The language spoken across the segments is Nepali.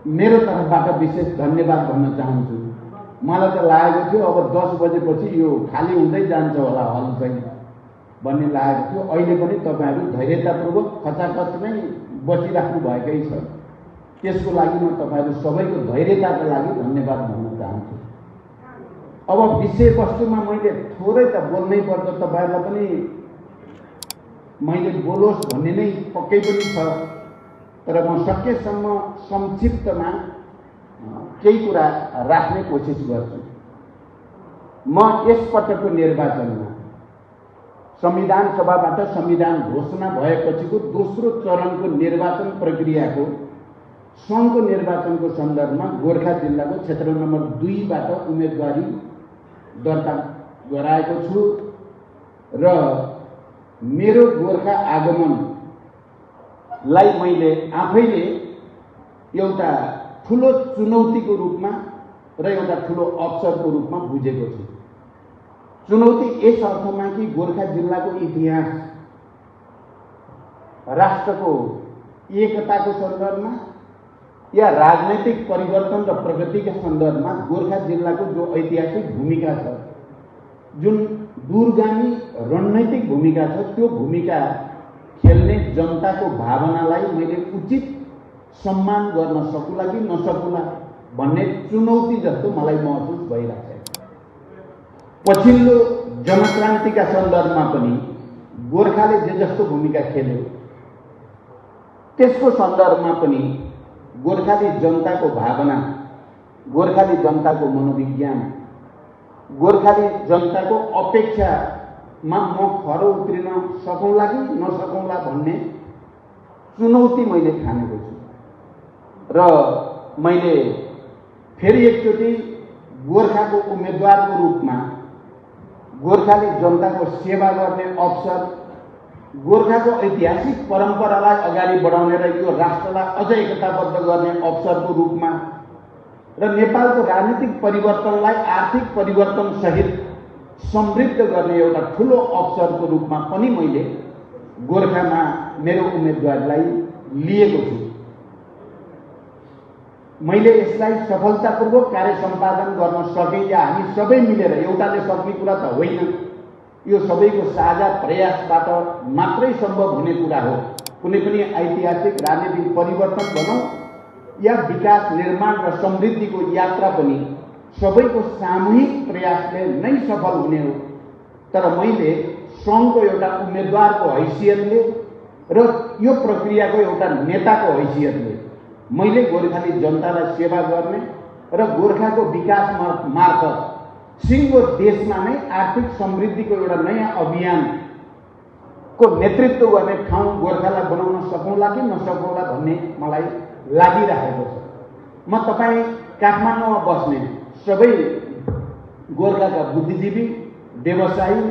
मेरो तर्फबाट विशेष धन्यवाद भन्न चाहन्छु। मलाई त लागेको थियो अब 10 बजेपछि यो खाली हुँदै जान्छ होला हल चाहिँ भन्ने लागेको थियो। अहिले पनि तपाईहरू धैर्यतापूर्वक खचाखच नै बसिराख्नु भएकै छ। त्यसको लागि म तपाईहरू सबैको धैर्यताको लागि धन्यवाद भन्न चाहन्छु। अब विषयवस्तुमा मैले थोरै त बोल्नै पर्छ, तपाईहरूलाई पनि मैले बोलोस् भन्ने नै पक्कै पनि छ, तर म सकेसम्म संक्षिप्तमा केही कुरा राख्ने कोसिस गर्छु। म यसपटकको निर्वाचनमा संविधान सभाबाट संविधान घोषणा भएपछिको दोस्रो चरणको निर्वाचन प्रक्रियाको सङ्घको निर्वाचनको सन्दर्भमा गोर्खा जिल्लाको क्षेत्र नम्बर 2 बाट उम्मेदवारी दर्ता गराएको छु र मेरो गोर्खा आगमनलाई मैले आफैले एउटा ठुलो चुनौतीको रूपमा र एउटा ठुलो अवसरको रूपमा बुझेको छु। चुनौती यस अर्थमा कि गोर्खा जिल्लाको इतिहास, राष्ट्रको एकताको सन्दर्भमा या राजनैतिक परिवर्तन र प्रगतिका सन्दर्भमा गोर्खा जिल्लाको जो ऐतिहासिक भूमिका छ, जुन दूरगामी रणनैतिक भूमिका छ, त्यो भूमिका खेल्ने जनताको भावनालाई मैले उचित सम्मान गर्न सकुला कि नसकुला भन्ने चुनौती जस्तो मलाई महसुस भइरहेको छ। पछिल्लो जनक्रान्तिका सन्दर्भमा पनि गोर्खाले जे जस्तो भूमिका खेल्यो, त्यसको सन्दर्भमा पनि गोर्खाली जनताको भावना, गोर्खाली जनताको मनोविज्ञान, गोर्खाली जनताको अपेक्षामा म खरो उत्रिन सकौँला कि नसकौँला भन्ने चुनौती मैले ठानेको छु र मैले फेरि एकचोटि गोर्खाको उम्मेदवारको रूपमा गोर्खाली जनताको सेवा गर्ने अवसर, गोर्खाको ऐतिहासिक परम्परालाई अगाडि बढाउने र यो राष्ट्रलाई अझ एकताबद्ध गर्ने अवसरको रूपमा र नेपालको राजनीतिक परिवर्तनलाई आर्थिक परिवर्तन सहित समृद्ध गर्ने एउटा ठुलो अवसरको रूपमा पनि मैले गोर्खामा मेरो उम्मेदवारीलाई लिएको छु। मैले यसलाई सफलतापूर्वक कार्य सम्पादन गर्न सके या हामी सबै मिलेर, एउटाले सक्ने कुरा त होइन, यो सबैको साझा प्रयासबाट मात्रै सम्भव हुने कुरा हो। कुनै पनि ऐतिहासिक राजनीतिक परिवर्तन भनौँ या विकास निर्माण र समृद्धिको यात्रा पनि सबैको सामूहिक प्रयासले नै सफल हुने हो। तर मैले सङ्घको एउटा उम्मेदवारको हैसियतले र यो प्रक्रियाको एउटा नेताको हैसियतले मैले गोर्खाली जनतालाई सेवा गर्ने र गोर्खाको विकास मार्फत सिङ्गो देशमा नै आर्थिक समृद्धिको एउटा नयाँ अभियानको नेतृत्व गर्ने ठाउँ गोर्खालाई बनाउन सकौँला कि नसकौँला भन्ने मलाई लागिरहेको छ। म तपाईँ काठमाडौँमा बस्ने सबै गोर्खाका बुद्धिजीवी, व्यवसायी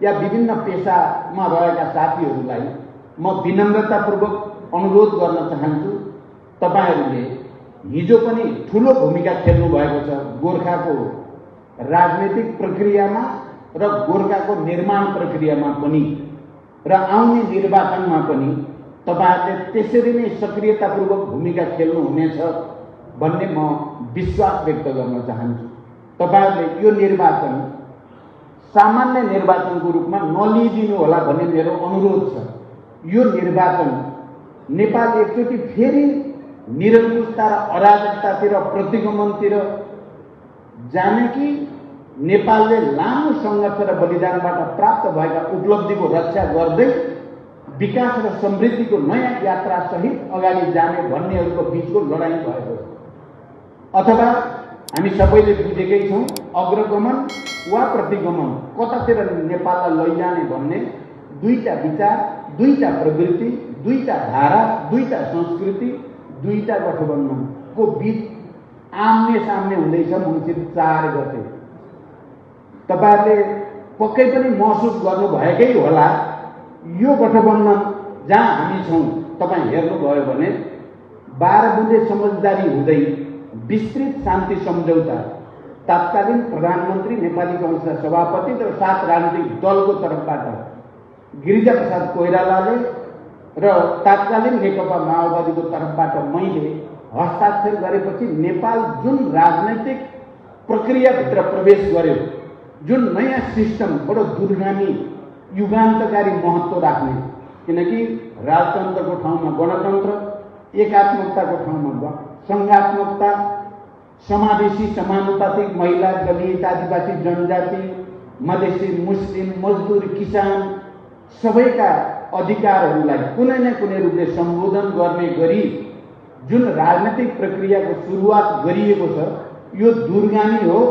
या विभिन्न पेसामा रहेका साथीहरूलाई म विनम्रतापूर्वक अनुरोध गर्न चाहन्छु, तपाईहरूले हिजो पनि ठुलो भूमिका खेल्नु भएको छ गोर्खाको राजनीतिक प्रक्रियामा र गोर्खाको निर्माण प्रक्रियामा पनि, र आउने निर्वाचनमा पनि तपाईहरूले त्यसरी नै सक्रियतापूर्वक भूमिका खेल्नुहुनेछ भन्ने म विश्वास व्यक्त गर्न चाहन्छु। तपाईहरूले यो निर्वाचन सामान्य निर्वाचनको रूपमा नलिदिनु होला भन्ने मेरो अनुरोध छ। यो निर्वाचन नेपाल एकचोटि फेरि निरङ्कुशता र अराजकतातिर, प्रतिगमनतिर जाने कि नेपालले लामो सङ्घर्ष र बलिदानबाट प्राप्त भएका उपलब्धिको रक्षा गर्दै विकास र समृद्धिको नयाँ यात्रा सहित अगाडि जाने भन्नेहरूको बिचको लडाईँ भएको छ। अथवा हामी सबैले बुझेकै छौँ, अग्रगमन वा प्रतिगमन, कतातिर नेपाललाई लैजाने भन्ने दुईटा विचार, दुईटा प्रवृत्ति, दुईटा धारा, दुईटा संस्कृति, दुईटा गठबन्धनको बीच आम्ने सामने हुँदैछ मङ्सिर 4 गते। तपाईहरूले पक्कै पनि महसुस गर्नुभएकै होला, यो गठबन्धन जहाँ हामी छौँ, तपाईँ हेर्नुभयो भने 12 बुँदे समझदारी हुँदै विस्तृत शान्ति सम्झौता तत्कालीन प्रधानमन्त्री, नेपाली काङ्ग्रेसका सभापति र 7 राजनीतिक दलको तर्फबाट गिरिजाप्रसाद कोइरालाले र तत्कालीन नेकपा माओवादीको तर्फबाट मैले हस्ताक्षर गरेपछि नेपाल जुन राजनैतिक प्रक्रियाभित्र प्रवेश गर्यो, जुन नयाँ सिस्टम बडो दूरगामी युगान्तकारी महत्त्व राख्ने, किनकि राजतन्त्रको ठाउँमा गणतन्त्र, एकात्मकताको ठाउँमा सङ्घात्मकता, समावेशी समानुपातिक महिला, दलित, आदिवासी, जनजाति, मधेसी, मुस्लिम, मजदुर, किसान सबैका अधिकारहरूलाई कुनै न कुनै रूपले सम्बोधन गर्ने गरी जुन राजनीतिक प्रक्रियाको सुरुवात गरिएको छ, यो दूरगामी हो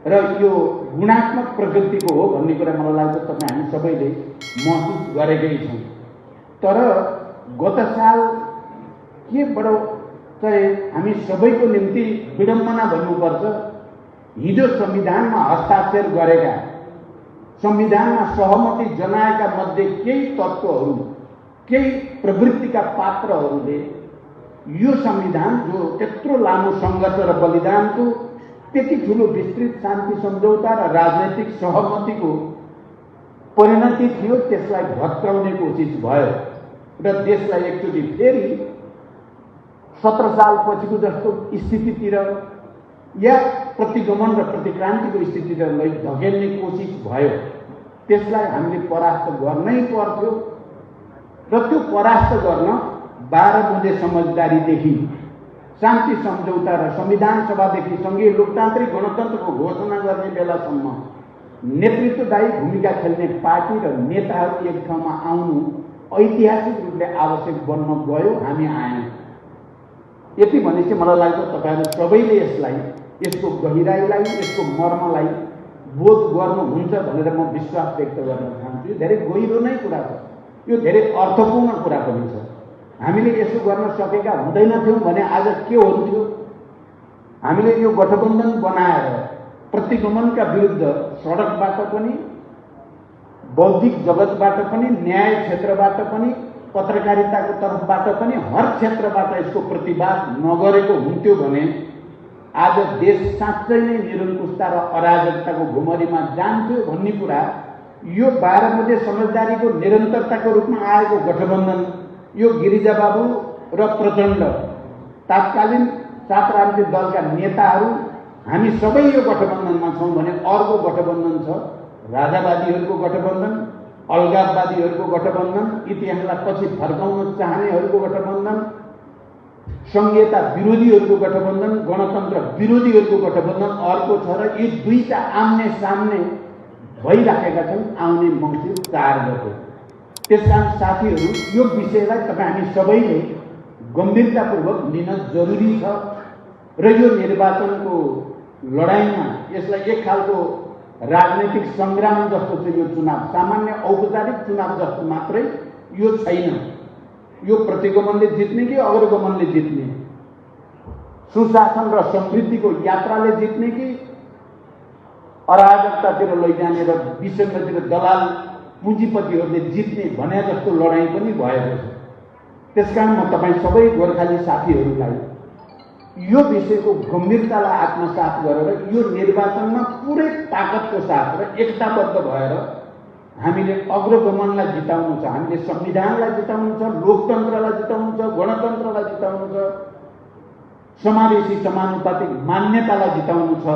र यो गुणात्मक प्रकृतिको हो भन्ने कुरा मलाई लाग्छ तपाईँ हामी सबैले महसुस गरेकै छौँ। तर गत साल के बडो चाहिँ हामी सबैको निम्ति विडम्बना भन्नुपर्छ, हिजो संविधानमा हस्ताक्षर गरेका, संविधानमा सहमति जनाएका मध्ये केही तत्त्वहरू, केही प्रवृत्तिका पात्रहरूले यो संविधान जो त्यत्रो लामो सङ्घर्ष र बलिदानको, त्यति ठुलो विस्तृत शान्ति सम्झौता र राजनैतिक सहमतिको परिणति थियो, त्यसलाई भत्काउने कोसिस भयो र देशलाई एकचोटि फेरि 17 सालपछिको जस्तो स्थितितिर या प्रतिगमन र प्रतिक्रान्तिको स्थितितिर धकेल्ने कोसिस भयो। त्यसलाई हामीले परास्त गर्नै पर्थ्यो र त्यो परास्त गर्न 12 बुँदे समझदारीदेखि शान्ति सम्झौता र संविधान सभादेखि सङ्घीय लोकतान्त्रिक गणतन्त्रको घोषणा गर्ने बेलासम्म नेतृत्वदायी भूमिका खेल्ने पार्टी र नेताहरू एक ठाउँमा आउनु ऐतिहासिक रूपले आवश्यक बन्न गयो, हामी आयौँ। यति भनेपछि मलाई लाग्छ तपाईँहरू सबैले यसलाई, यसको गहिराईलाई, यसको मर्मलाई बोध गर्नुहुन्छ भनेर म विश्वास व्यक्त गर्न चाहन्छु। यो धेरै गहिरो नै कुरा छ, यो धेरै अर्थपूर्ण कुरा पनि छ। हामीले यसो गर्न सकेका हुँदैनथ्यौँ भने आज के हुन्थ्यो? हामीले यो गठबन्धन बनाएर प्रतिगमनका विरुद्ध सडकबाट पनि, बौद्धिक जगतबाट पनि, न्याय क्षेत्रबाट पनि, पत्रकारिताको तर्फबाट पनि, हर क्षेत्रबाट यसको प्रतिवाद नगरेको हुन्थ्यो भने आज देश साँच्चै नै निरङ्कुशता र अराजकताको घुमरीमा जान्थ्यो भन्ने कुरा यो 12 बुँदे समझदारीको निरन्तरताको रूपमा आएको गठबन्धन, यो गिरिजाबाबु र प्रचण्ड तात्कालीन 7 राजनीतिक दलका नेताहरू हामी सबै यो गठबन्धनमा छौँ भने अर्को गठबन्धन छ, राजावादीहरूको गठबन्धन, अलगाववादीहरूको गठबन्धन, इतिहासलाई पछि फर्काउन चाहनेहरूको गठबन्धन, संघीयता विरोधीहरूको गठबन्धन, गणतन्त्र विरोधीहरूको गठबन्धन अर्को छ र यी दुईटा आम्ने सामने भइराखेका छन् आउने मङ्सिर 4 गते। त्यसकारण साथीहरू, यो विषयलाई तपाईँ हामी सबैले गम्भीरतापूर्वक लिन जरुरी छ र यो निर्वाचनको लडाइँमा यसलाई एक खालको राजनैतिक सङ्ग्राम जस्तो छ यो चुनाव, सामान्य औपचारिक चुनाव जस्तो मात्रै यो छैन। यो प्रतिगमनले जित्ने कि अग्रगमनले जित्ने, सुशासन र समृद्धिको यात्राले जित्ने कि अराजकतातिर लैजाने र विसङ्गतिर दलाल पुँजीपतिहरूले जित्ने भने जस्तो लडाइँ पनि भएको छ। त्यसकारण म तपाईँ सबै गोर्खाली साथीहरूलाई यो विषयको गम्भीरतालाई आत्मसात गरेर यो निर्वाचनमा पुरै ताकतको साथ र एकताबद्ध भएर हामीले अग्रगमनलाई जिताउनु छ, हामीले संविधानलाई जिताउनु छ, लोकतन्त्रलाई जिताउनु छ, गणतन्त्रलाई जिताउनु छ, समावेशी समानुपातिक मान्यतालाई जिताउनु छ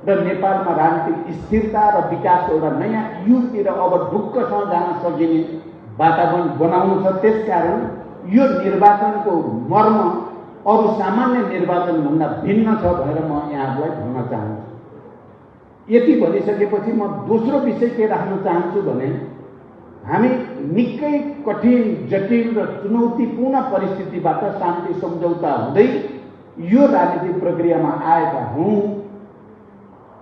र नेपालमा राजनीतिक स्थिरता र विकासको एउटा नयाँ युगतिर अब ढुक्कसँग जान सकिने वातावरण बनाउनु छ। त्यसकारण यो निर्वाचनको मर्म अरू सामान्य निर्वाचनभन्दा भिन्न छ भनेर म यहाँहरूलाई भन्न चाहन्छु। यति भनिसकेपछि म दोस्रो विषय के राख्न चाहन्छु भने हामी निकै कठिन, जटिल र चुनौतीपूर्ण परिस्थितिबाट शान्ति सम्झौता हुँदै यो राजनीतिक प्रक्रियामा आएका हौँ।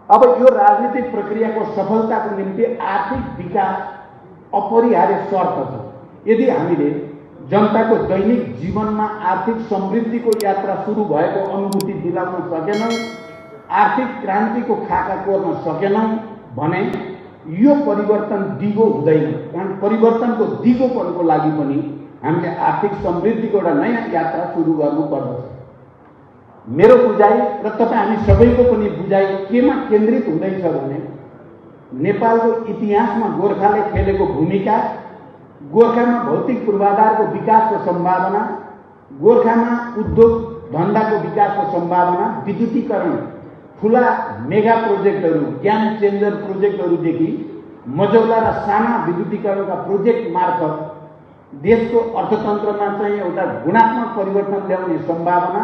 अब यो राजनीतिक प्रक्रियाको सफलताको निम्ति आर्थिक विकास अपरिहार्य शर्त छ। यदि हामीले जनताको दैनिक जीवनमा आर्थिक समृद्धिको यात्रा सुरु भएको अनुभूति दिलाउन सकेनौँ, आर्थिक क्रान्तिको खाका कोर्न सकेनौँ भने यो परिवर्तन दिगो हुँदैन। कारण परिवर्तनको दिगोपनको लागि पनि हामीले आर्थिक समृद्धिको एउटा नयाँ यात्रा सुरु गर्नुपर्दछ। मेरो बुझाइ र तपाईँ हामी सबैको पनि बुझाइ केमा केन्द्रित हुँदैछ भने नेपालको इतिहासमा गोर्खाले खेलेको भूमिका, गोर्खामा भौतिक पूर्वाधारको विकासको सम्भावना, गोर्खामा उद्योग धन्दाको विकासको सम्भावना, विद्युतीकरण, ठुला मेगा प्रोजेक्टहरू, गेम चेन्जर प्रोजेक्टहरूदेखि मझौला र साना विद्युतीकरणका प्रोजेक्ट मार्फत देशको अर्थतन्त्रमा चाहिँ एउटा गुणात्मक परिवर्तन ल्याउने सम्भावना,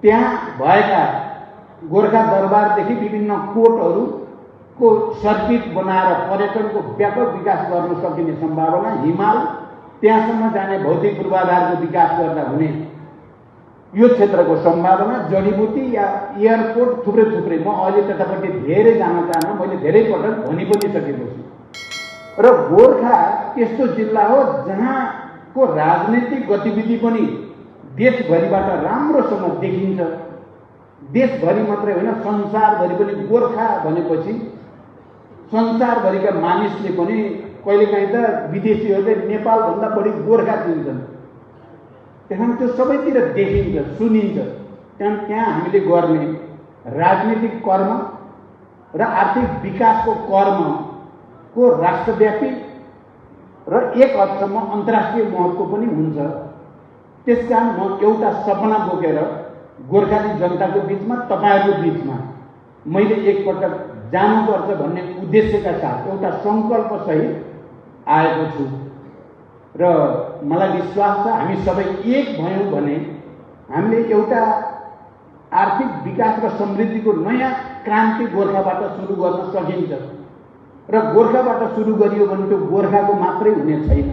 त्यहाँ भएका गोर्खा दरबारदेखि विभिन्न कोर्टहरूको सर्किट बनाएर पर्यटनको व्यापक विकास गर्न सकिने सम्भावना, हिमाल त्यहाँसम्म जाने भौतिक पूर्वाधारको विकास गर्दा हुने यो क्षेत्रको सम्भावना, जडीबुटी या एयरपोर्ट थुप्रै थुप्रै। म अहिले त्यतापट्टि धेरै जान चाहन्न, मैले धेरै पटक भनि पनि सकेको छु। र गोर्खा त्यस्तो जिल्ला हो जहाँको राजनीतिक गतिविधि पनि देशभरिबाट राम्रोसँग देखिन्छ। देशभरि मात्रै होइन, संसारभरि पनि। गोर्खा भनेपछि संसारभरिका मानिसले पनि कहिलेकाहीँ त विदेशीहरूले नेपालभन्दा बढी गोर्खा चिन्छन्। त्यहाँ त्यो सबैतिर देखिन्छ, सुनिन्छ। त्यहाँ हामीले गर्ने राजनीतिक कर्म र आर्थिक विकासको कर्मको राष्ट्रव्यापी र एक हदसम्म अन्तर्राष्ट्रिय महत्त्व पनि हुन्छ। त्यसकारण म एउटा सपना बोकेर गोर्खाली जनताको बिचमा, तपाईँहरूको बिचमा मैले एकपटक जानुपर्छ भन्ने उद्देश्यका साथ एउटा सङ्कल्पसहित आएको छु। र मलाई विश्वास छ हामी सबै एक भयौँ भने हामीले एउटा आर्थिक विकास र समृद्धिको नयाँ क्रान्ति गोर्खाबाट सुरु गर्न सकिन्छ। र गोर्खाबाट सुरु गरियो भने त्यो गोर्खाको मात्रै हुने छैन,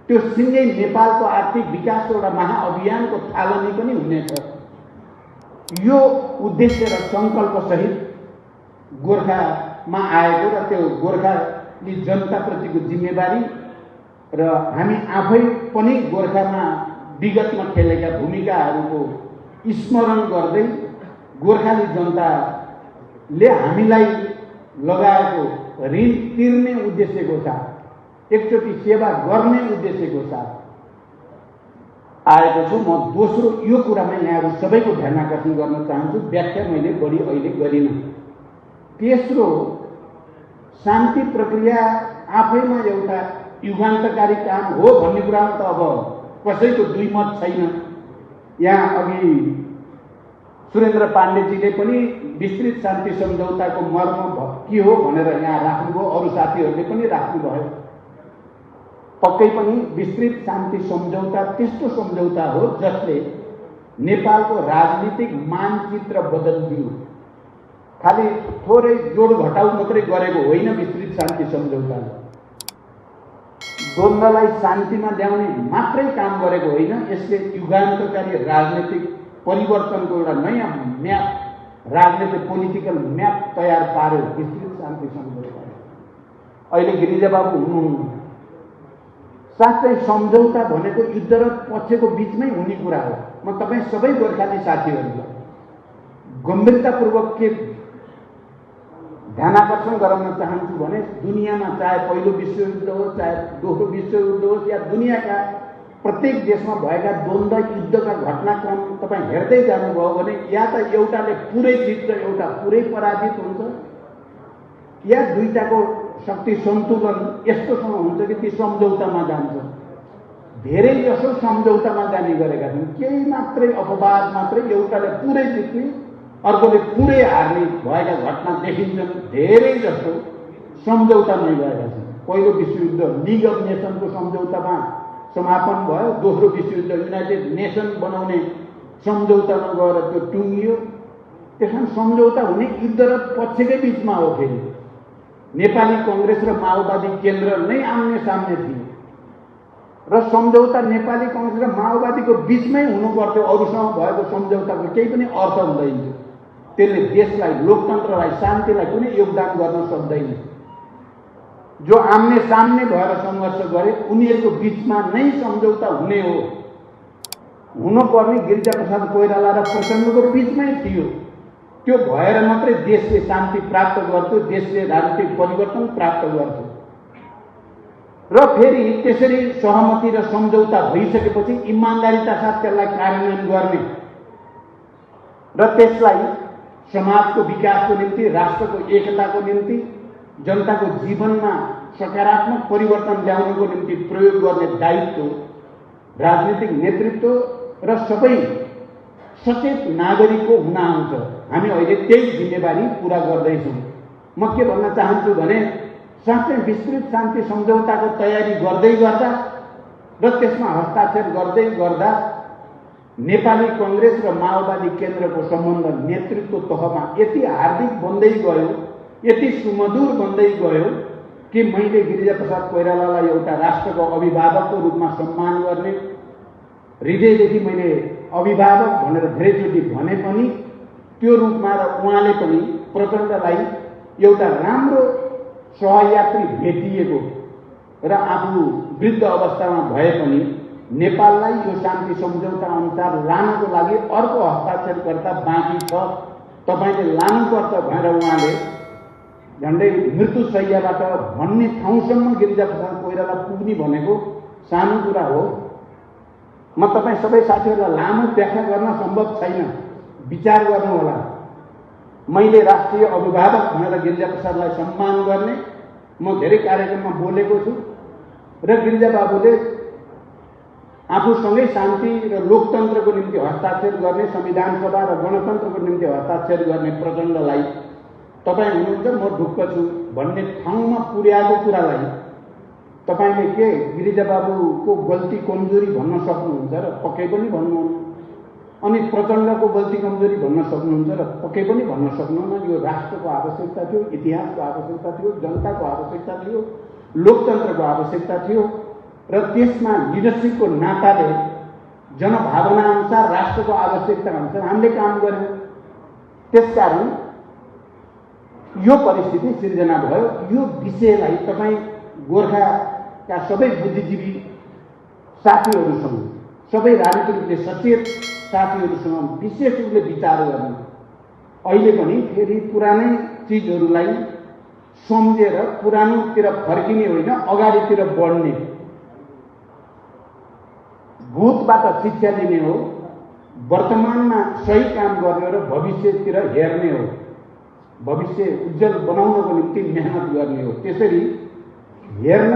त्यो सिँगै नेपालको आर्थिक विकासको एउटा महाअभियानको थालनी पनि हुनेछ। यो उद्देश्य र सङ्कल्पसहित गोर्खामा आएको र त्यो गोर्खाली जनताप्रतिको जिम्मेवारी र हामी आफै पनि गोर्खामा विगतमा खेलेका भूमिकाहरूको स्मरण गर्दै गोर्खाली जनताले हामीलाई लगाएको ऋण तिर्ने उद्देश्यको साथ, एकचोटि सेवा गर्ने उद्देश्यको साथ आएको छु। म दोस्रो यो कुरामा यहाँहरू सबैको ध्यान आकर्षण गर्न चाहन्छु, व्याख्या मैले बढी अहिले गरिनँ। तेस्रो, शान्ति प्रक्रिया आफैमा एउटा युगान्तकारी काम हो भन्ने कुरामा त अब कसैको दुई मत छैन। यहाँ अघि सुरेन्द्र पाण्डेजीले पनि विस्तृत शान्ति सम्झौताको मर्म के हो भनेर यहाँ राख्नुभयो, अरू साथीहरूले पनि राख्नुभयो। पक्कै पनि विस्तृत शान्ति सम्झौता त्यस्तो सम्झौता हो जसले नेपालको राजनीतिक मानचित्र बदलिदियो। खालि थोरै जोड घटाउ मात्रै गरेको होइन विस्तृत शान्ति सम्झौताले। द्वन्द्वलाई शान्तिमा ल्याउने मात्रै काम गरेको होइन, यसले युगान्तकारी राजनीतिक परिवर्तनको एउटा नयाँ म्याप, राजनीतिक पोलिटिकल म्याप तयार पार्यो विस्तृत शान्ति सम्झौताले। अहिले गिरिजाबाबु हुनुहुन्न। साँच्चै सम्झौता भनेको युद्धरत पक्षको बिचमै हुने कुरा हो। म तपाईँ सबै गोर्खाली साथीहरूलाई गम्भीरतापूर्वक के ध्यान आकर्षण गराउन चाहन्छु भने दुनियाँमा चाहे पहिलो विश्वयुद्ध होस्, चाहे दोस्रो विश्वयुद्ध होस्, या दुनियाँका प्रत्येक देशमा भएका द्वन्द्व युद्धका घटनाक्रम तपाईँ हेर्दै जानुभयो भने या त एउटाले पुरै जित्छ, एउटा पुरै पराजित हुन्छ, या दुईटाको शक्ति सन्तुलन यस्तोसँग हुन्छ कि ती सम्झौतामा जान्छ। धेरै जसो सम्झौतामा जाने गरेका छन्। केही मात्रै अपवाद मात्रै एउटाले पुरै जित्ने, अर्कोले पुरै हार्ने भएका घटना देखिन्छन्। धेरै जसो सम्झौतामै गएका छन्। पहिलो विश्वयुद्ध लिग अफ नेसनको सम्झौतामा समापन भयो, दोस्रो विश्वयुद्ध युनाइटेड नेसन बनाउने सम्झौतामा गएर त्यो टुङ्गियो। त्यसमा सम्झौता हुने युद्धरत पक्षकै बिचमा हो। फेरि नेपाली कङ्ग्रेस र माओवादी केन्द्र नै आम्ने सामने थिए र सम्झौता नेपाली कङ्ग्रेस र माओवादीको बिचमै हुनुपर्थ्यो। अरूसँग भएको सम्झौताको केही पनि अर्थ हुँदैन। त्यसले देशलाई, लोकतन्त्रलाई, शान्तिलाई कुनै योगदान गर्न सक्दैन। जो आम्ने सामने भएर सङ्घर्ष गरे उनीहरूको बिचमा नै सम्झौता हुने हो। हुनुपर्ने गिरिजाप्रसाद कोइराला र प्रचण्डको बिचमै थियो। त्यो भएर मात्रै देशले शान्ति प्राप्त गर्थ्यो, देशले राजनीतिक परिवर्तन प्राप्त गर्थ्यो। र फेरि त्यसरी सहमति र सम्झौता भइसकेपछि इमान्दारिता साथ त्यसलाई कार्यान्वयन गर्ने र त्यसलाई समाजको विकासको निम्ति, राष्ट्रको एकताको निम्ति, जनताको जीवनमा सकारात्मक परिवर्तन ल्याउनको निम्ति प्रयोग गर्ने दायित्व राजनीतिक नेतृत्व र सबै सचेत नागरिकको हुन आउँछ। हामी अहिले त्यही जिम्मेवारी पूरा गर्दैछौँ। म के भन्न चाहन्छु भने साँच्चै विस्तृत शान्ति सम्झौताको तयारी गर्दै गर्दा र त्यसमा हस्ताक्षर गर्दै गर्दा नेपाली कांग्रेस र माओवादी केन्द्रको सम्बन्ध नेतृत्व तहमा यति हार्दिक बन्दै गयो, यति सुमधुर बन्दै गयो कि मैले गिरिजाप्रसाद कोइरालालाई एउटा राष्ट्रको अभिभावकको रूपमा सम्मान गर्ने, हृदयदेखि मैले अभिभावक भनेर धेरैचोटि भने पनि त्यो रूपमा र उहाँले पनि प्रचण्डलाई एउटा राम्रो सहयात्री भेटिएको र आफू वृद्ध अवस्थामा भए पनि नेपाललाई यो शान्ति सम्झौता अनुसार लानको लागि अर्को हस्ताक्षरकर्ता बाँकी छ, तपाईले लानुपर्छ भनेर उहाँले झन्डै मृत्युशय्याबाट भन्ने ठाउँसम्म गिरिजाप्रसाद कोइराला पुग्ने भनेको सानो कुरा हो। म तपाईँ सबै साथीहरूलाई लामो व्याख्या गर्न सम्भव छैन, विचार गर्नुहोला। मैले राष्ट्रिय अभिभावक भनेर गिरिजाप्रसादलाई सम्मान गर्ने म धेरै कार्यक्रममा बोलेको छु र गिरिजा बाबुले आफूसँगै शान्ति र लोकतन्त्रको निम्ति हस्ताक्षर गर्ने, संविधान सभा र गणतन्त्रको निम्ति हस्ताक्षर गर्ने प्रचण्डलाई तपाईँ हुनुहुन्छ म ढुक्क छु भन्ने ठाउँमा पुर्याएको कुरालाई तपाईले के गिरिजा बाबुको गल्ती कमजोरी भन्न सक्नुहुन्छ र पक्कै पनि भन्नुहुन्न, अनि प्रचण्डको गल्ती कमजोरी भन्न सक्नुहुन्छ र पक्कै पनि भन्न सक्नुहुन्न। यो राष्ट्रको आवश्यकता थियो, इतिहासको आवश्यकता थियो, जनताको आवश्यकता थियो, लोकतन्त्रको आवश्यकता थियो र त्यसमा लिडरसिपको नाताले जनभावना अनुसार राष्ट्रको आवश्यकता अनुसार हामीले काम गर्यौं। त्यसकारण यो परिस्थिति सिर्जना भयो। यो विषयलाई तपाईँ गोर्खाका सबै बुद्धिजीवी साथीहरूसँग, सबै राजनीतिक रूपले सचेत साथीहरूसँग विशेष रूपले विचार गर्नु। अहिले पनि फेरि पुरानै चिजहरूलाई सम्झेर पुरानोतिर फर्किने होइन, अगाडितिर बढ्ने, भूतबाट शिक्षा लिने हो, वर्तमानमा सही काम गर्ने र भविष्यतिर हेर्ने हो, भविष्य उज्जवल बनाउनको निम्ति मेहनत गर्ने हो। त्यसरी हेर्न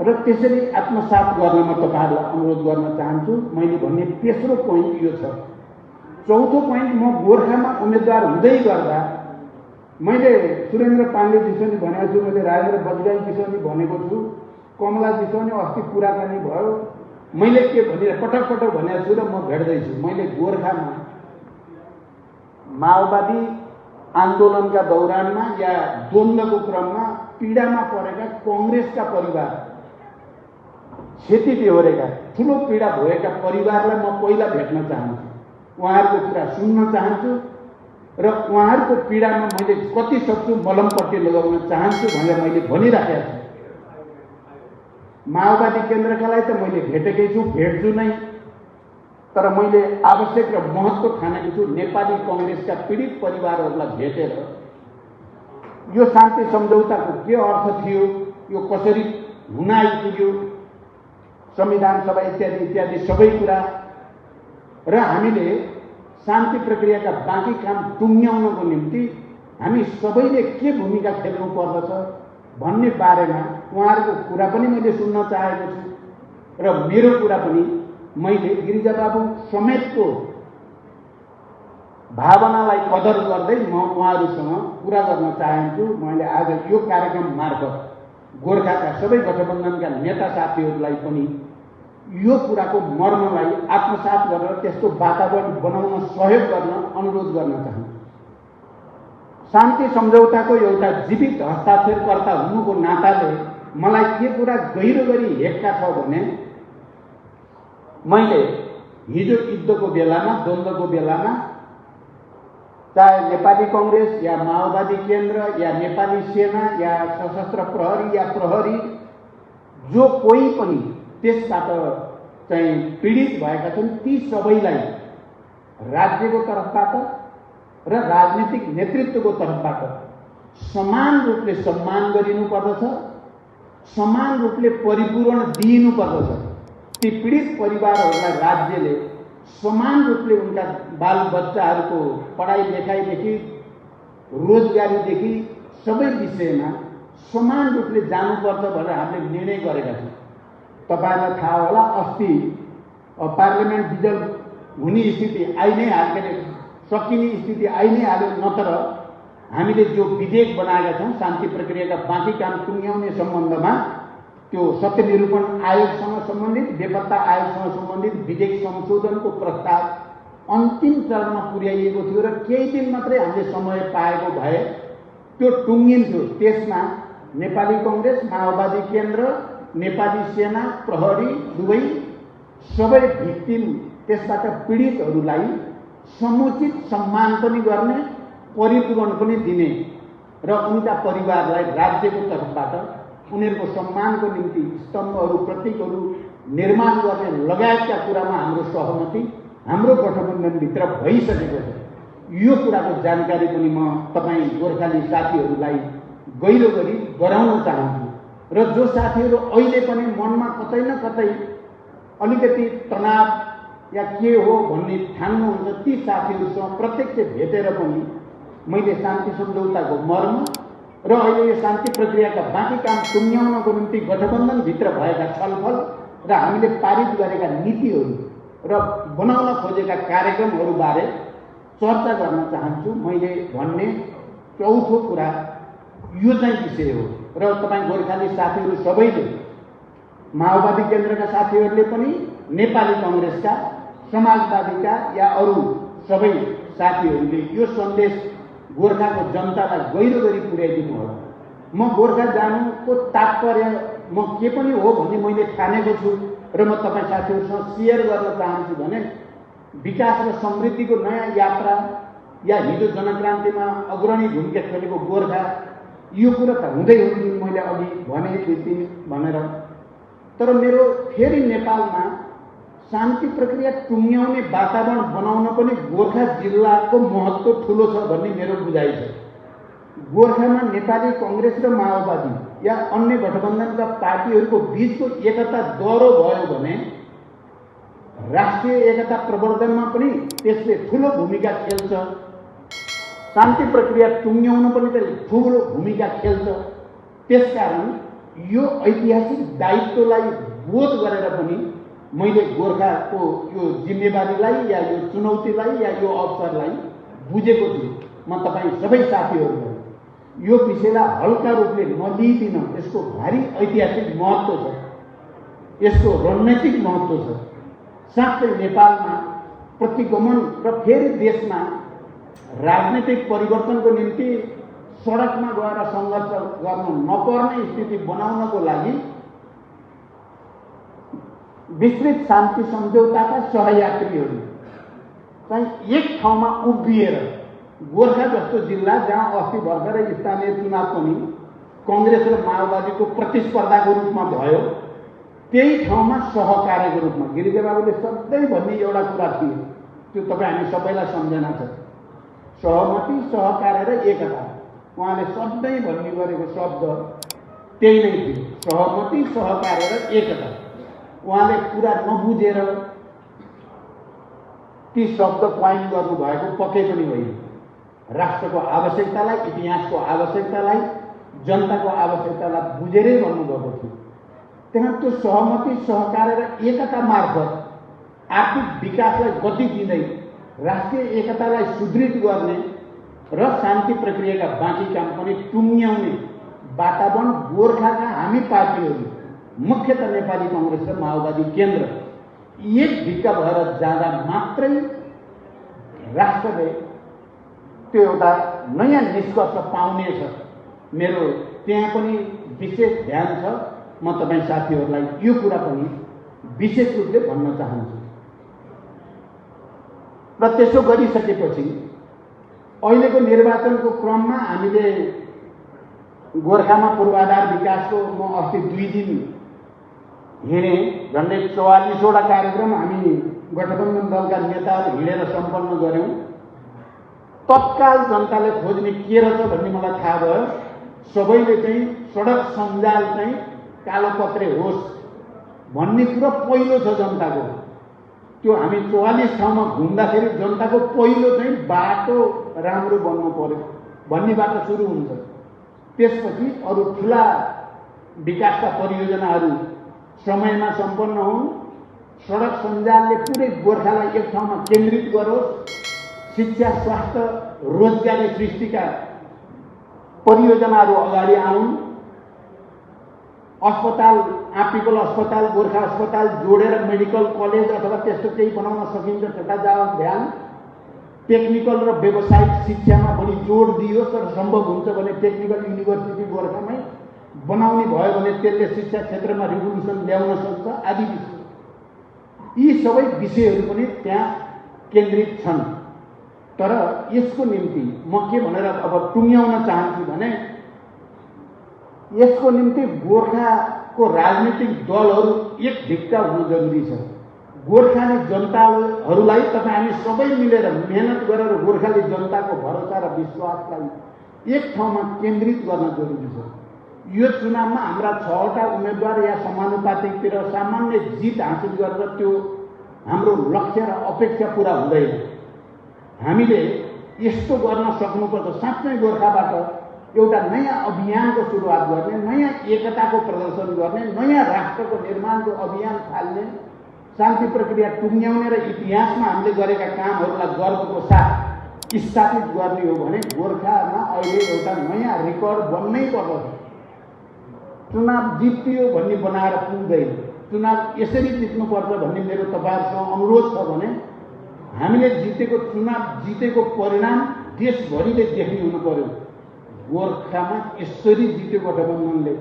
र त्यसरी आत्मसात गर्न म तपाईहरुलाई अनुरोध गर्न चाहन्छु। मैले भन्ने तेस्रो पोइन्ट यो छ। चौथो पोइन्ट, म गोर्खामा उम्मेदवार हुँदै गर्दा मैले सुरेन्द्र पाण्डेजीसँग नि भनेको छु, मैले राजेन्द्र बजगाईजीसँग नि भनेको छु, कमलाजीसँग नि अस्ति कुराकानी भयो। मैले के भने पटक पटक भनेको छु र म भेट्दैछु, मैले गोर्खामा माओवादी आन्दोलनका दौरानमा या द्वन्द्वको क्रममा पीडामा परेका कांग्रेसका परिवार, क्षति बेहोरेका, ठुलो पीडा भएका परिवारलाई म पहिला भेट्न चाहन्छु, उहाँहरूको कुरा सुन्न चाहन्छु र उहाँहरूको पीडामा मैले कति सक्छु मलमपट्टि लगाउन चाहन्छु भनेर मैले भनिराखेको छु। माओवादी केन्द्रकालाई त मैले भेटेकै छु, भेट्छु नै, तर मैले आवश्यक र महत्त्व ठानेको छु नेपाली कांग्रेसका पीडित परिवारहरूलाई भेटेर यो शान्ति सम्झौताको के अर्थ थियो, यो कसरी हुन आइपुग्यो, संविधान सभा इत्यादि इत्यादि सबै कुरा र हामीले शान्ति प्रक्रियाका बाँकी काम टुङ्ग्याउनको निम्ति हामी सबैले के भूमिका खेल्नु पर्दछ भन्ने बारेमा उहाँहरूको कुरा पनि मैले सुन्न चाहेको छु र मेरो कुरा पनि मैले गिरिजा बाबु समेतको भावनालाई कदर गर्दै म उहाँहरूसँग कुरा गर्न चाहन्छु। मैले आज यो कार्यक्रम मार्फत गोर्खाका सबै गठबन्धनका नेता साथीहरूलाई पनि यो कुराको मर्मलाई आत्मसात गरेर त्यस्तो वातावरण बनाउन सहयोग गर्न अनुरोध गर्न चाहन्छु। शान्ति सम्झौताको एउटा जीवित हस्ताक्षरकर्ता हुनुको नाताले मलाई के कुरा गहिरो गरी हेक्का छ भने, मैले हिजो युद्धको बेलामा, द्वन्द्वको बेलामा, चाहे नेपाली कांग्रेस या माओवादी केन्द्र या नेपाली सेना या सशस्त्र प्रहरी या प्रहरी, जो कोही पनि त्यसबाट चाहिँ पीडित भएका छन्, ती सबैलाई राज्यको तर्फबाट र राजनीतिक नेतृत्वको तर्फबाट समान रूपले सम्मान गरिनु पर्दछ, समान रूपले परिपूरण दिइनु पर्दछ। ती पीडित परिवारहरूलाई राज्यले समान रूपले उनका बाल बच्चाहरूको पढाइ लेखाइदेखि रोजगारीदेखि सबै विषयमा समान रूपले जानुपर्छ भनेर हामीले निर्णय गरेका छौँ। तपाईहरुलाई थाहा होला, अस्ति पार्लियामेन्ट हुने स्थिति आइ नै हाल्यो, सकिने स्थिति आइ नै हाल्यो। नत्र हामीले जो विधेयक बनाएका छौँ शान्ति प्रक्रियाका बाँकी काम टुङ्ग्याउने सम्बन्धमा त्यो सत्य निरूपण आयोगसँग सम्बन्धित, बेपत्ता आयोगसँग सम्बन्धित विधेयक संशोधनको प्रस्ताव अन्तिम चरणमा पुर्याइएको थियो र केही दिन मात्रै हामीले समय पाएको भए त्यो टुङ्गिन्थ्यो। त्यसमा नेपाली कङ्ग्रेस, माओवादी केन्द्र, नेपाली सेना, प्रहरी दुवै सबै भिक्टिम, त्यसबाट पीडितहरूलाई समुचित सम्मान पनि गर्ने, परिपूरण पनि दिने र उनका परिवारलाई राज्यको तर्फबाट उनीहरूको सम्मानको निम्ति स्तम्भहरू, प्रतीकहरू निर्माण गर्ने लगायतका कुरामा हाम्रो सहमति हाम्रो गठबन्धनभित्र भइसकेको छ। यो कुराको जानकारी पनि म तपाईँ गोर्खाली साथीहरूलाई गहिरो गरी गराउन चाहन्छु र जो साथीहरू अहिले पनि मनमा कतै न कतै अलिकति तनाव या के हो भन्ने ठान्नुहुन्छ, ती साथीहरूसँग प्रत्यक्ष भेटेर पनि मैले शान्ति सम्झौताको मर्म र अहिले यो शान्ति प्रक्रियाका बाँकी काम टुङ्ग्याउनको निम्ति गठबन्धनभित्र भएका छलफल र हामीले पारित गरेका नीतिहरू र बनाउन खोजेका कार्यक्रमहरूबारे चर्चा गर्न चाहन्छु। मैले भन्ने चौथो कुरा यो चाहिँ विषय हो र तपाईँ गोर्खाली साथीहरू सबैले, माओवादी केन्द्रका साथीहरूले पनि, नेपाली कङ्ग्रेसका, समाजवादीका या अरू सबै साथीहरूले यो सन्देश गोर्खाको जनतालाई गहिरो गरी पुर्याइदिनु होला। म गोर्खा जानुको तात्पर्य म के पनि हो भन्ने मैले ठानेको छु र म तपाईँ साथीहरूसँग सेयर गर्न चाहन्छु भने विकास र समृद्धिको नयाँ यात्रा या हिजो जनक्रान्तिमा अग्रणी भूमिका खेलेको गोर्खा, यो कुरा त हुँदै हो जुन मैले अघि भने भनेर। तर मेरो फेरि नेपालमा शान्ति प्रक्रिया टुङ्ग्याउने वातावरण बनाउन पनि गोर्खा जिल्लाको महत्त्व ठुलो छ भन्ने मेरो बुझाइ छ। गोर्खामा नेपाली कङ्ग्रेस र माओवादी या अन्य गठबन्धनका पार्टीहरूको बिचको एकता दह्रो भयो भने राष्ट्रिय एकता प्रवर्धनमा पनि त्यसले ठुलो भूमिका खेल्छ। शान्ति प्रक्रिया टुङ्ग्याउन पनि त्यसले ठुलो भूमिका खेल्छ। त्यसकारण यो ऐतिहासिक दायित्वलाई बोध गरेर पनि मैले गोर्खाको यो जिम्मेवारीलाई या यो चुनौतीलाई या यो अवसरलाई बुझेको छु। म तपाईँ सबै साथीहरूलाई यो विषयलाई हल्का रूपले नलिदिन, यसको भारी ऐतिहासिक महत्त्व छ, यसको रणनैतिक महत्त्व छ। साथै नेपालमा प्रतिगमन र फेरि देशमा राजनीतिक परिवर्तनको निम्ति सडकमा गएर सङ्घर्ष गर्न नपर्ने स्थिति बनाउनको लागि विस्तृत शान्ति सम्झौताका सहयात्रीहरू चाहिँ एक ठाउँमा उभिएर गोर्खा जस्तो जिल्ला जहाँ अस्ति भर्खरै स्थानीय चुनाव पनि कङ्ग्रेस र माओवादीको प्रतिस्पर्धाको रूपमा भयो, त्यही ठाउँमा सहकार्यको रूपमा गिरिजाबाबुले सधैँ भन्ने एउटा कुरा थियो, त्यो तपाईँ हामी सबैलाई सम्झना छ, सहमति, सहकार्य र एकता। उहाँले सधैँ भन्ने गरेको शब्द त्यही नै थियो, सहमति, सहकार्य र एकता। उहाँले कुरा नबुझेर ती शब्द क्वाइन गर्नुभएको पक्कै पनि होइन। राष्ट्रको आवश्यकतालाई, इतिहासको आवश्यकतालाई, जनताको आवश्यकतालाई बुझेरै भन्नुभएको थियो। त्यहाँ त्यो सहमति, सहकार्य र एकता मार्फत आर्थिक विकासलाई गति दिँदै राष्ट्रिय एकतालाई सुदृढ गर्ने र शान्ति प्रक्रियाका बाँकी काम पनि टुङ्ग्याउने वातावरण गोर्खाका हामी पार्टीहरू, मुख्यतः नेपाली कङ्ग्रेस र माओवादी केन्द्र एक ढिक्का भएर जाँदा मात्रै राष्ट्रले त्यो एउटा नयाँ निष्कर्ष पाउनेछ। मेरो त्यहाँ पनि विशेष ध्यान छ। म तपाईँ साथीहरूलाई यो कुरा पनि विशेष रूपले भन्न चाहन्छु। र त्यसो गरिसकेपछि अहिलेको निर्वाचनको क्रममा हामीले गोर्खामा पूर्वाधार विकासको म अस्ति 2 दिन हिँडेँ। झन्डै 44वटा कार्यक्रम हामी गठबन्धन दलका नेताहरू हिँडेर सम्पन्न गऱ्यौँ। तत्काल जनताले खोज्ने के रहेछ भन्ने मलाई थाहा भयो। सबैले चाहिँ सडक सञ्जाल चाहिँ कालोपत्रे होस् भन्ने कुरा पहिलो छ जनताको। त्यो हामी 44 ठाउँमा घुम्दाखेरि जनताको पहिलो चाहिँ बाटो राम्रो बन्नु पर्यो भन्नेबाट सुरु हुन्छ। त्यसपछि अरू ठुला विकासका परियोजनाहरू समयमा सम्पन्न हुन्, सडक सञ्जालले पुरै गोर्खालाई एक ठाउँमा केन्द्रित गरोस्, शिक्षा, स्वास्थ्य, रोजगारी सृष्टिका परियोजनाहरू अगाडि आउन्, अस्पताल, आँपीपल अस्पताल, गोर्खा अस्पताल जोडेर मेडिकल कलेज अथवा त्यस्तो केही बनाउन सकिन्छ, त्यता जाओस् ध्यान। टेक्निकल र व्यावसायिक शिक्षामा बढी जोड दियोस् र सम्भव हुन्छ भने टेक्निकल युनिभर्सिटी गोर्खामै बनाउने भयो भने त्यसले शिक्षा क्षेत्रमा रिभोल्युसन ल्याउन सक्छ आदि विषय। यी सबै विषयहरू पनि त्यहाँ केन्द्रित छन्। तर यसको निम्ति म के भनेर अब टुङ्ग्याउन चाहन्छु भने यसको निम्ति गोर्खाको राजनीतिक दलहरू एक ढिक्का हुनु जरुरी छ। गोर्खाली जनताहरूलाई तपाईँ सबै मिलेर मेहनत गरेर गोर्खाली जनताको भरोसा र विश्वासलाई एक ठाउँमा केन्द्रित गर्न जरुरी छ। यो चुनावमा हाम्रा 6वटा उम्मेदवार या समानुपातिकतिर सामान्य जित हासिल गरेर त्यो हाम्रो लक्ष्य र अपेक्षा पूरा हुँदैन। हामीले यस्तो गर्न सक्नुपर्छ, साँच्चै गोर्खाबाट एउटा नयाँ अभियानको सुरुवात गर्ने, नयाँ एकताको प्रदर्शन गर्ने, नयाँ राष्ट्रको निर्माणको अभियान थाल्ने, शान्ति प्रक्रिया टुङ्ग्याउने र इतिहासमा हामीले गरेका कामहरूलाई गर्वको साथ स्थापित गर्ने हो भने गोर्खामा अहिले एउटा नयाँ रेकर्ड बन्नै पर्दछ। चुनाव जित्यो भन्ने बनाएर पुग्दैन, चुनाव यसरी जित्नुपर्छ भन्ने मेरो तपाईहरुसँग अनुरोध छ भने हामीले चुनाव जितेको परिणाम देशभरिले देख्ने हुनु पर्यो। गोर्खामा यसरी जित्यो गठबन्धनले,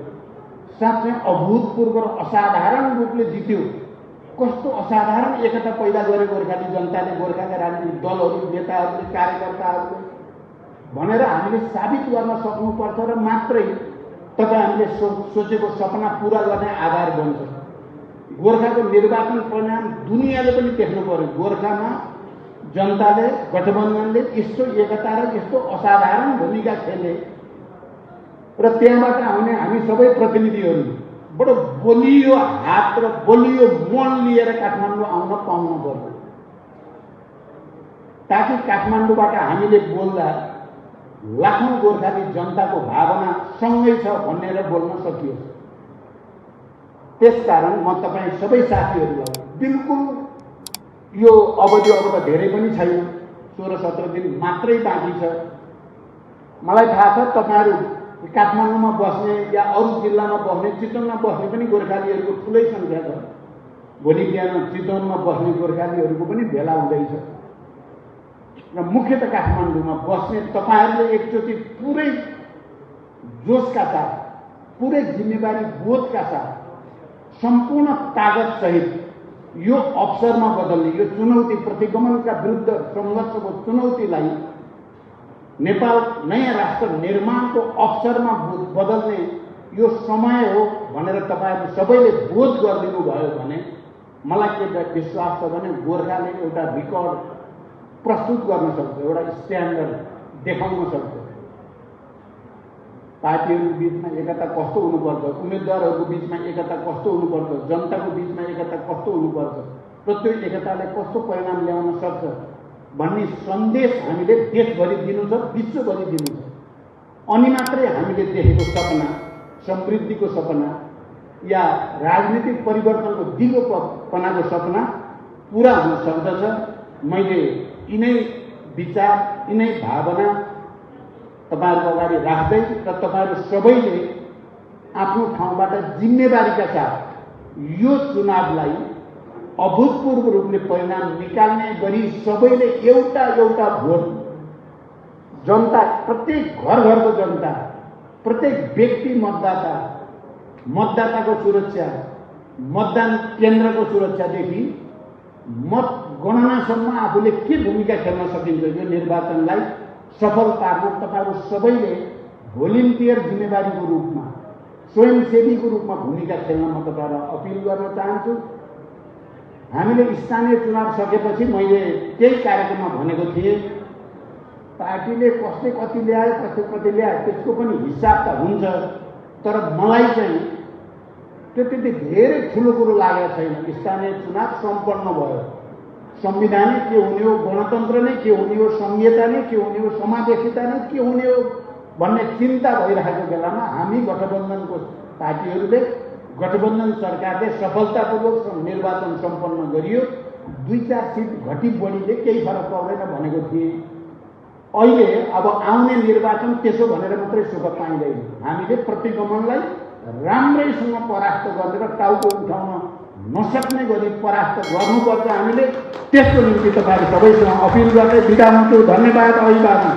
साँच्चै अभूतपूर्व र असाधारण रूपले जित्यो। कस्तो असाधारण एकता पैदा गरे गोर्खाली जनताले, गोर्खाका राजनीतिक दलहरू, नेताहरूले, कार्यकर्ताहरूले भनेर हामीले साबित गर्न सक्नुपर्छ र मात्रै तपाईँ हामीले सोचेको सपना पूरा गर्ने आधार बन्छ। गोर्खाको निर्वाचन परिणाम दुनियाँले पनि देख्नु पर्यो। गोर्खामा जनताले, गठबन्धनले यस्तो एकता र यस्तो असाधारण भूमिका खेले र त्यहाँबाट आउने हामी सबै प्रतिनिधिहरू बडो बलियो हात र बलियो मन लिएर काठमाडौँ आउन पाउनु पर्यो, ताकि काठमाडौँबाट हामीले बोल्दा लाखौं गोर्खाली जनताको भावना सँगै छ भनेर बोल्न सकियोस्। त्यसकारण म तपाईँ सबै साथीहरूलाई बिल्कुल यो अवधि अब त धेरै पनि छैन, 16-17 दिन मात्रै बाँकी छ। मलाई थाहा छ तपाईहरू काठमाडौँमा बस्ने या अरू जिल्लामा बस्ने, चितवनमा बस्ने पनि गोर्खालीहरूको ठुलै सङ्ख्या छ। भोलि बिहान चितवनमा बस्ने गोर्खालीहरूको पनि भेला हुँदैछ र मुख्यतः काठमाडौँमा बस्ने तपाईहरूले एकचोटि पुरै जोसका साथ, पुरै जिम्मेवारी बोधका साथ, सम्पूर्ण तागत सहित यो अवसरमा बदल्ने, यो चुनौती, प्रतिगमनका विरुद्ध सङ्घर्षको चुनौतीलाई नेपाल नयाँ राष्ट्र निर्माणको अवसरमा बदल्ने यो समय हो भनेर तपाईहरु सबैले बोध गरिदिनु भयो भने मलाई के विश्वास छ भने गोर्खाले एउटा रेकर्ड प्रस्तुत गर्न सक्छ, एउटा स्ट्यान्डर्ड देखाउन सक्छ। पार्टीहरूको बीचमा एकता कस्तो हुनुपर्छ, उम्मेदवारहरूको बीचमा एकता कस्तो हुनुपर्छ, जनताको बीचमा एकता कस्तो हुनुपर्छ र त्यो एकताले कस्तो परिणाम ल्याउन सक्छ भन्ने सन्देश हामीले देशभरि दिनु छ, विश्वभरि दिनु छ। अनि मात्रै हामीले देखेको सपना, समृद्धिको सपना या राजनीतिक परिवर्तनको दिगोपनाको सपना पूरा हुन सक्दछ। मैले यिनै विचार, यिनै भावना तपाईहरुको अगाडि राख्दै र तपाईहरु सबैले आफ्नो ठाउँबाट जिम्मेवारीका साथ यो चुनावलाई अभूतपूर्व रूपले परिणाम निकाल्ने गरी सबैले एउटा एउटा भोट, जनता, प्रत्येक घर घरको जनता, प्रत्येक व्यक्ति मतदाता, मतदाताको सुरक्षा, मतदान केन्द्रको सुरक्षादेखि मत गणनासम्म आफूले के भूमिका खेल्न सकिन्छ यो निर्वाचनलाई सफल पार्न तपाईहरु सबैले भोलिन्टियर जिम्मेवारीको रूपमा, स्वयंसेवीको रूपमा भूमिका खेल्न म तपाईहरुलाई अपिल गर्न चाहन्छु। हामीले स्थानीय चुनाव सकेपछि मैले त्यही कार्यक्रममा भनेको थिएँ, पार्टीले कसले कति ल्यायो, कसले कति ल्यायो त्यसको पनि हिसाब त हुन्छ, तर मलाई चाहिँ त्यति धेरै ठुलो कुरो लागेको छैन। स्थानीय चुनाव सम्पन्न भयो, संविधान के हुने हो, गणतन्त्र नै के हुने हो, संहिता नै के हुने हो, समावेशिता नै के हुने हो भन्ने चिन्ता भइरहेको बेलामा हामी गठबन्धनको पार्टीहरूले गठबन्धन सरकारले सफलतापूर्वक निर्वाचन सम्पन्न गरियो, 2-4 सिट घटी बढीले केही फरक पर्दैन भनेको थिए। अहिले अब आउने निर्वाचन त्यसो भनेर मात्रै सुख पाइँदैन। हामीले प्रतिगमनलाई राम्रैसँग परास्त गरेर टाउको उठाउन नसक्ने गरी परास्त गर्नुपर्छ। हामीले त्यसको निम्ति तपाईहरु सबैसँग अपिल गर्दै बिदा हुन्छु। धन्यवाद। अभिवादन।